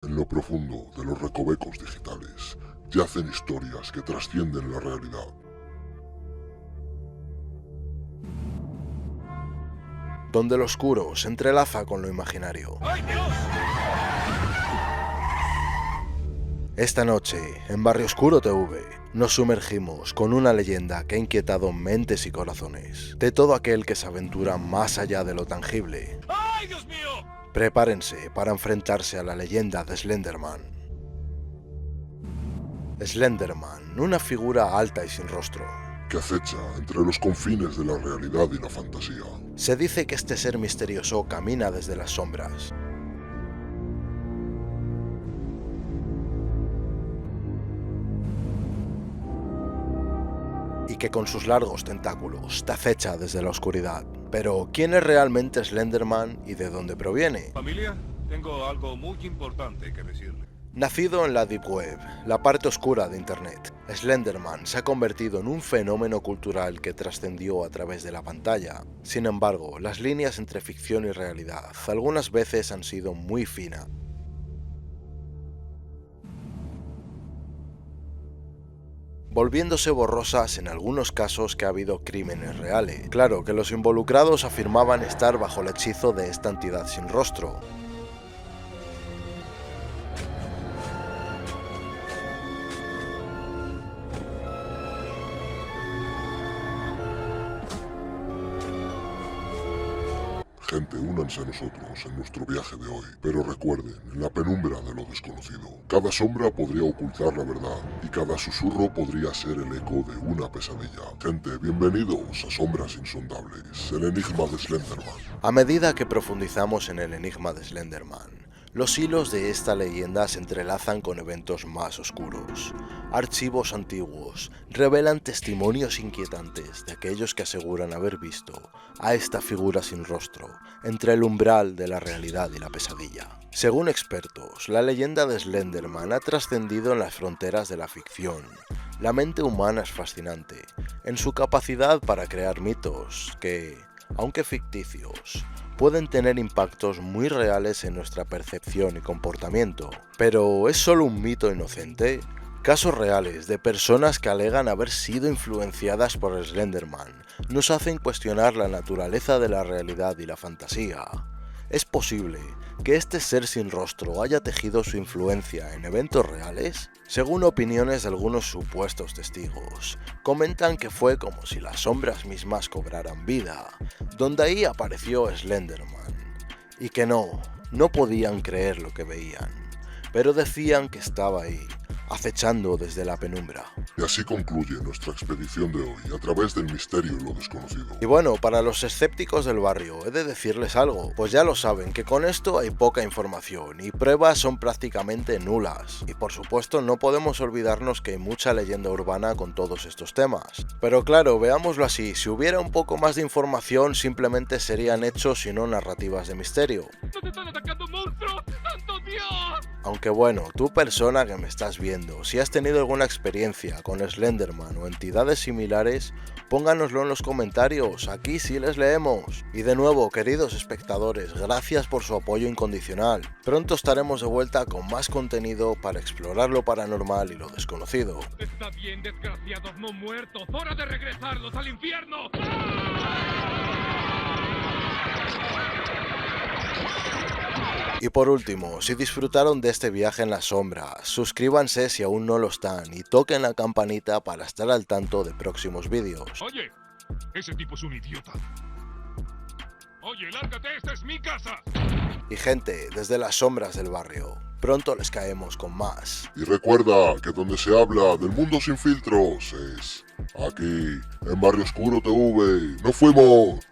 En lo profundo de los recovecos digitales yacen historias que trascienden la realidad. Donde lo oscuro se entrelaza con lo imaginario. ¡Ay, Dios! Esta noche, en Barrio Oscuro TV, nos sumergimos con una leyenda que ha inquietado mentes y corazones, de todo aquel que se aventura más allá de lo tangible. ¡Ay, Dios mío! Prepárense para enfrentarse a la leyenda de Slenderman. Slenderman, una figura alta y sin rostro. Que acecha entre los confines de la realidad y la fantasía. Se dice que este ser misterioso camina desde las sombras. Y que con sus largos tentáculos te acecha desde la oscuridad. Pero, ¿quién es realmente Slenderman y de dónde proviene? Familia, tengo algo muy importante que decirle. Nacido en la Deep Web, la parte oscura de Internet, Slenderman se ha convertido en un fenómeno cultural que trascendió a través de la pantalla. Sin embargo, las líneas entre ficción y realidad algunas veces han sido muy finas. Volviéndose borrosas en algunos casos que ha habido crímenes reales. Claro que los involucrados afirmaban estar bajo el hechizo de esta entidad sin rostro. Gente, únanse a nosotros en nuestro viaje de hoy. Pero recuerden, en la penumbra de lo desconocido, cada sombra podría ocultar la verdad y cada susurro podría ser el eco de una pesadilla. Gente, bienvenidos a Sombras Insondables, el enigma de Slenderman. A medida que profundizamos en el enigma de Slenderman, los hilos de esta leyenda se entrelazan con eventos más oscuros. Archivos antiguos revelan testimonios inquietantes de aquellos que aseguran haber visto a esta figura sin rostro entre el umbral de la realidad y la pesadilla. Según expertos, la leyenda de Slenderman ha trascendido en las fronteras de la ficción. La mente humana es fascinante en su capacidad para crear mitos que, aunque ficticios, pueden tener impactos muy reales en nuestra percepción y comportamiento. Pero ¿es solo un mito inocente? Casos reales de personas que alegan haber sido influenciadas por Slenderman nos hacen cuestionar la naturaleza de la realidad y la fantasía. ¿Es posible que este ser sin rostro haya tejido su influencia en eventos reales? Según opiniones de algunos supuestos testigos, comentan que fue como si las sombras mismas cobraran vida, donde ahí apareció Slenderman, y que no podían creer lo que veían, pero decían que estaba ahí, acechando desde la penumbra. Y así concluye nuestra expedición de hoy, a través del misterio y lo desconocido. Y bueno, para los escépticos del barrio, he de decirles algo, pues ya lo saben que con esto hay poca información y pruebas son prácticamente nulas. Y por supuesto no podemos olvidarnos que hay mucha leyenda urbana con todos estos temas. Pero claro, veámoslo así, si hubiera un poco más de información simplemente serían hechos y no narrativas de misterio. ¡No te están atacando monstruos! ¡Santo Dios! Aunque bueno, tú persona que me estás viendo, si has tenido alguna experiencia con Slenderman o entidades similares, pónganoslo en los comentarios, aquí sí les leemos. Y de nuevo, queridos espectadores, gracias por su apoyo incondicional. Pronto estaremos de vuelta con más contenido para explorar lo paranormal y lo desconocido. Está bien, desgraciados no muertos. ¡Hora de regresarlos al infierno! Y por último, si disfrutaron de este viaje en las sombras, suscríbanse si aún no lo están y toquen la campanita para estar al tanto de próximos vídeos. Oye, ese tipo es un idiota. Oye, lárgate, esta es mi casa. Y gente, desde las sombras del barrio, pronto les caemos con más. Y recuerda que donde se habla del mundo sin filtros es aquí, en Barrio Oscuro TV. ¡Nos fuimos!